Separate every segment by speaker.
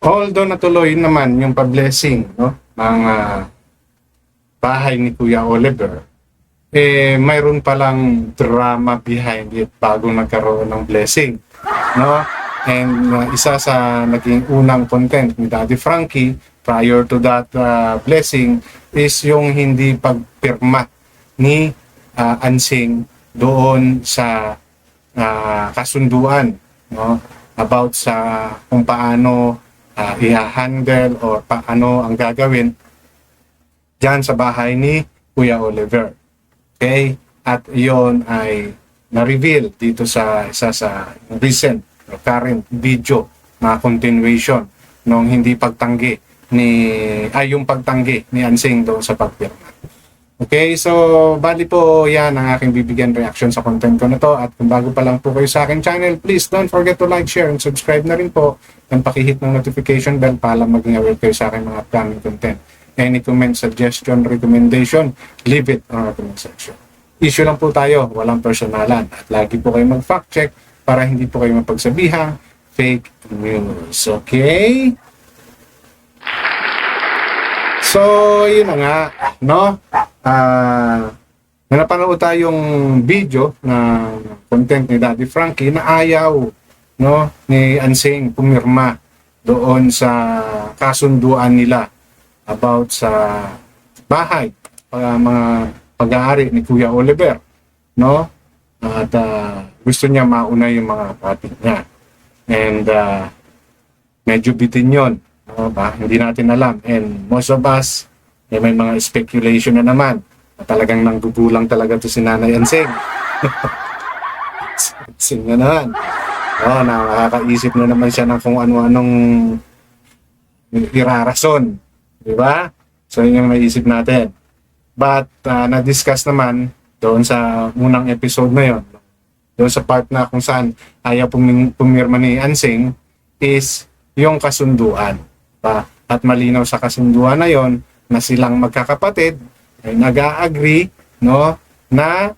Speaker 1: Although natuloy naman yung pa-blessing, no, ng bahay ni Kuya Oliver, mayroon palang drama behind it bago nagkaroon ng blessing, no? And isa sa naging unang content ni Daddy Frankie prior to that blessing is yung hindi pagpirma ni Ansing doon sa kasunduan, no, about sa kung paano i-handle or paano ang gagawin dyan sa bahay ni Kuya Oliver. Okay? At yon ay na-reveal dito sa isa sa recent or current video na continuation nung hindi pagtanggi yung pagtanggi ni Ansing doon sa pagpirma. Okay, so bali po yan ang aking bibigyan reaction sa content ko na to. At kung bago pa lang po kayo sa aking channel, please don't forget to like, share, and subscribe na rin po. And pakihit ng notification bell para maging aware kayo sa aking mga upcoming content. Any comment, suggestion, recommendation, leave it on our comment section. Issue lang po tayo, walang personalan. At lagi po kayo mag-fact check para hindi po kayo mapagsabihang fake news. Okay? So, yun na nga, no? Napanood tayong video na content ni Daddy Frankie na ayaw, no, ni Ansing pumirma doon sa kasunduan nila about sa bahay, mga pag-aari ni Kuya Oliver, no? At gusto niya mauna yung mga kapatid niya. And medyo bitin yun. Hindi natin alam. And most of us, may mga speculation na naman na talagang nanggugulang talaga to si Nanay Ansing. Ansing na naman. Nakakaisip na naman siya ng kung ano-anong irarason. Di ba? So, yun yung naisip natin. But, na-discuss naman doon sa unang episode na yon, doon sa part na kung saan ayaw pumirma ni Ansing is yung kasunduan. At malinaw sa kasunduan na yon na silang magkakapatid ay nag-a-agree, no, na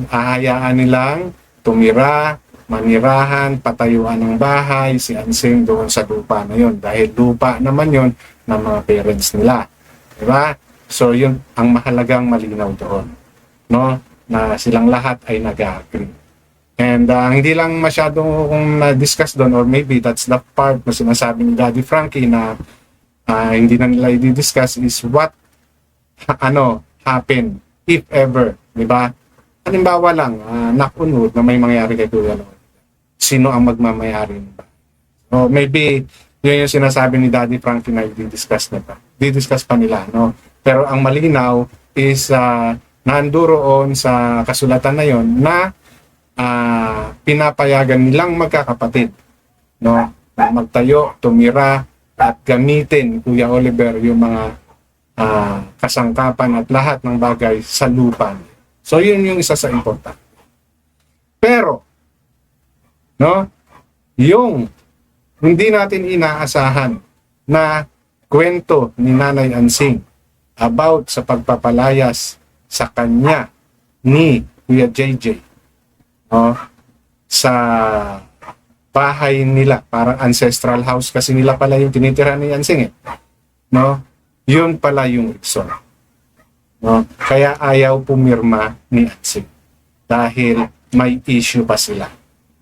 Speaker 1: hahayaan nilang tumira, manirahan, patayuan ng bahay si Ansing doon sa lupa na yon dahil lupa naman yon ng mga parents nila. Diba? So yun ang mahalagang malinaw doon, no, na silang lahat ay nag-a-agree. And hindi lang masyadong na-discuss doon, or maybe that's the part na sinasabi ni Daddy Frankie na hindi na nila i-discuss is what happen if ever, di ba? Halimbawa lang, nakunod na may mangyari kay Kuya Lord. Sino ang magmamayari ba? So maybe yun yung sinasabi ni Daddy Frankie na i-discuss na pa. Di-discuss pa nila, no? Pero ang malinaw is nandoon sa kasulatan na yon na pinapayagan nilang magkakapatid, no, na magtayo, tumira at gamitin Kuya Oliver yung mga kasangkapan at lahat ng bagay sa lupa. So yun yung isa sa important. Pero no, yung hindi natin inaasahan na kwento ni Nanay Ansing about sa pagpapalayas sa kanya ni Kuya JJ, no, sa bahay nila, parang ancestral house kasi nila pala yung tinitira ni Ansing, no? Yun pala yung reason, no? Kaya ayaw pumirma ni Ansing dahil may issue pa sila,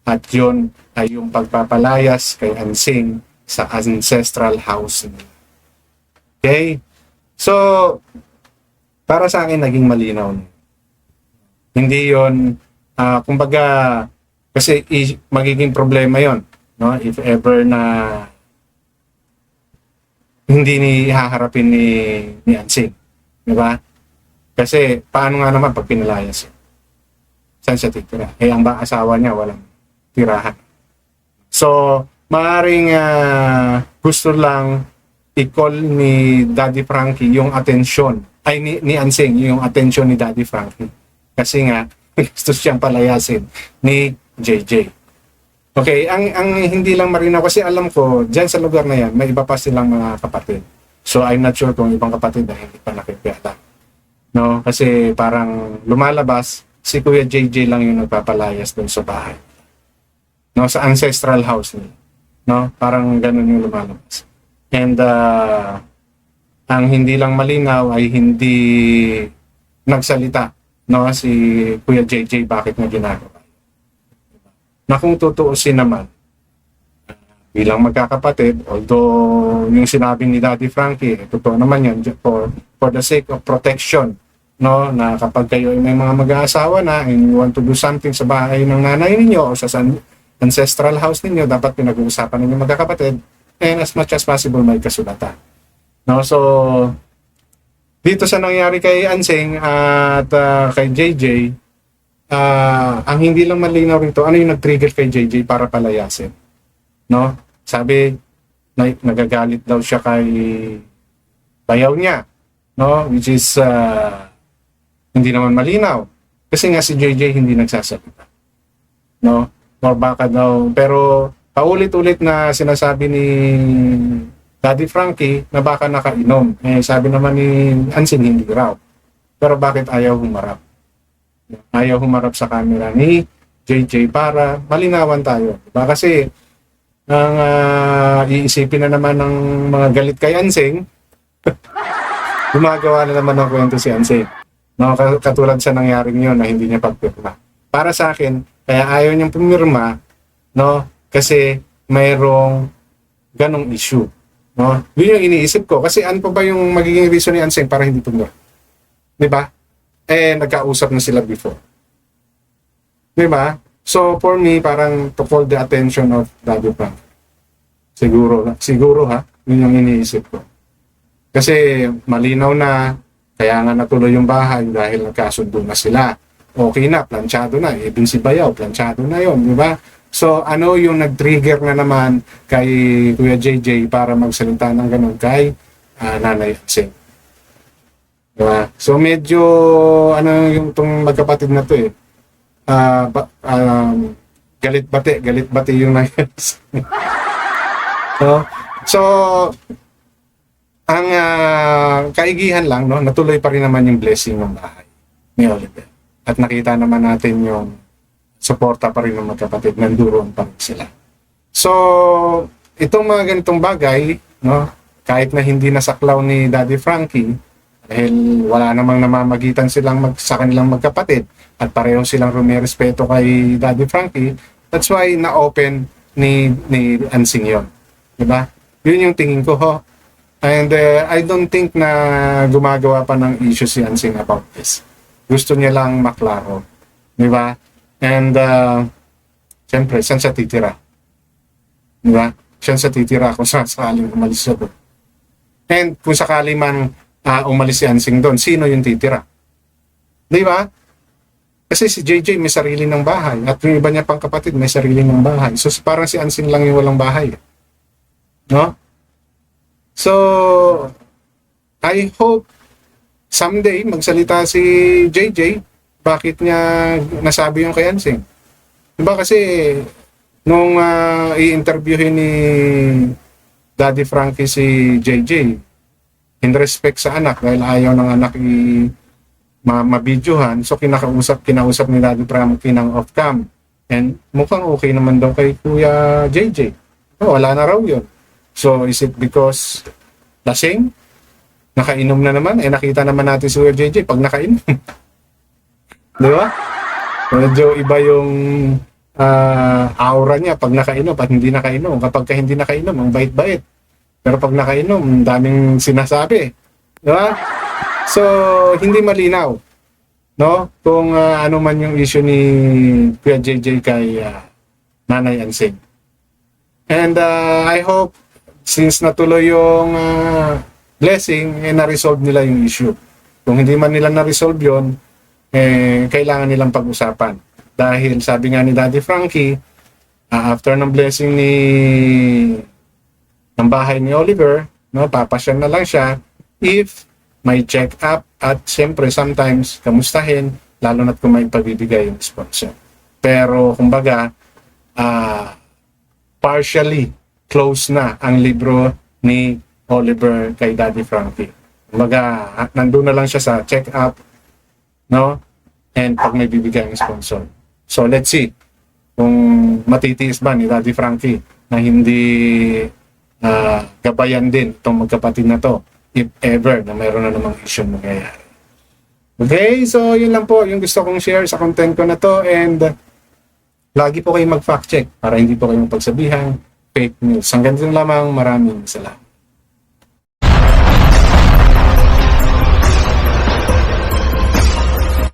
Speaker 1: at yun ay yung pagpapalayas kay Ansing sa ancestral house nila. Okay? So para sa akin naging malinaw, hindi yun kumbaga, kasi magiging problema yon, no, if ever na hindi haharapin ni Ansing, di ba? Kasi paano nga naman pag pinalayas, saan siya titira? Ang asawa niya walang tirahan. So maaaring gusto lang i-call ni Daddy Frankie yung atensyon, ay ni Ansing yung atensyon ni Daddy Frankie, kasi nga gusto siyang palayasin ni JJ. Okay, ang hindi lang marinaw, kasi alam ko dyan sa lugar na yan may iba pa silang mga kapatid. So I'm not sure kung ibang kapatid na hindi pa nakikita, no, kasi parang lumalabas si Kuya JJ lang yung nagpapalayas dun sa bahay, no, sa ancestral house niya, no, parang ganun yung lumalabas. And ang hindi lang malinaw ay hindi nagsalita, no, si Kuya JJ bakit niya ginagawa. Na kung tutuusin naman, bilang magkakapatid, although yung sinabi ni Daddy Frankie, totoo naman yan, for the sake of protection, no, na kapag kayo ay may mga mag-aasawa na and you want to do something sa bahay ng nanay ninyo o sa ancestral house ninyo, dapat pinag-uusapan ninyo magkakapatid, and as much as possible may kasulatan. No, so dito sa nangyari kay Anseng at kay JJ, ang hindi lang malinaw rito, ano yung nag-trigger kay JJ para palayasin? No? Sabi, nagagalit daw siya kay bayaw niya, no? Which is hindi naman malinaw. Kasi nga si JJ hindi nagsasalita. No? Or baka daw, pero paulit-ulit na sinasabi ni Daddy Frankie na baka nakainom. Eh, sabi naman ni Anseng hindi raw. Pero bakit ayaw humarap? Ayaw humarap sa camera ni JJ para malinawan tayo. Diba? Kasi ang iisipin na naman ng mga galit kay Anseng, gumagawa na naman ng kwento si Anseng. No, katulad sa nangyaring yun na hindi niya pagpirma. Para sa akin, kaya ayaw niyang pumirma, no, kasi mayroong ganong issue. No? Yun yung iniisip ko. Kasi ano pa ba yung magiging reason ni Anseng para hindi pumirma? Diba? Eh, nagkausap na sila before. Diba? So, for me, parang to call the attention of Daddy Frankie. Siguro ha, yun yung iniisip ko. Kasi malinaw na, kaya nga natuloy yung bahay dahil nagkasundo na sila. Okay na, planchado na. Even si Bayaw, planchado na yun, di ba? So, ano yung nag-trigger na naman kay Kuya JJ para magsalita ng ganun kay Nanay Anseng? Diba? So, medyo, ano yung itong magkapatid na to eh. Galit bati yung nangyari. So, ang kaigihan lang, no, natuloy pa rin naman yung blessing ng bahay ni Oliver. At nakita naman natin yung suporta pa rin ng magkapatid, nanduroon pa rin sila. So, itong mga ganitong bagay, no, kahit na hindi nasaklaw ni Daddy Frankie, dahil wala namang namamagitan silang sa kanilang magkapatid at pareho silang rumirespeto kay Daddy Frankie, that's why na-open ni Anseng yun. Diba? Yun yung tingin ko, ho. And I don't think na gumagawa pa ng issue si Anseng about this. Gusto niya lang maklaro. Diba? And, siyempre, saan siya titira? Diba? Saan siya titira kung sakaling umalis siya doon. And kung sakali man umalis si Anseng doon, sino yung titira? Diba? Kasi si JJ may sarili ng bahay at yung iba niya pang kapatid may sarili ng bahay. So parang si Anseng lang yung walang bahay. No? So, I hope someday magsalita si JJ bakit niya nasabi yung kay Anseng. Diba kasi nung i-interviewin ni Daddy Frankie si JJ in respect sa anak dahil ayaw ng anak mabidyohan, so kinausap ni Daddy Frankie ng off-cam and mukhang okay naman daw kay Kuya JJ. Wala na raw yun. So is it because lasing? Nakainom na naman? Nakita naman natin si Kuya JJ pag nakainom. Di ba? Medyo iba yung aura niya pag nakainom at hindi nakainom. Kapag ka hindi nakainom, ang bait-bait. Pero pag nakainom, daming sinasabi. Di ba? So, hindi malinaw. No? Kung ano man yung issue ni Kuya JJ kay Nanay Anseng. And I hope, since natuloy yung blessing, na-resolve nila yung issue. Kung hindi man nila na-resolve yun, kailangan nilang pag-usapan. Dahil sabi nga ni Daddy Frankie, after ng blessing ng bahay ni Oliver, no, papasyan na lang siya if may check-up at siyempre sometimes kamustahin, lalo na't kung may pagbibigay yung sponsor. Pero kumbaga, partially close na ang libro ni Oliver kay Daddy Frankie. Kumbaga, nandun na lang siya sa check-up, no? And pag may bibigay ang sponsor. So, let's see kung matitiis ba ni Daddy Frankie na hindi gabayan din itong magkapatid na to if ever na mayroon na namang issue mangyayari. Okay, so yun lang po yung gusto kong share sa content ko na to, and lagi po kayo mag-fact check para hindi po kayo magpagsabihan fake news. Hanggang dito lamang, maraming salamat.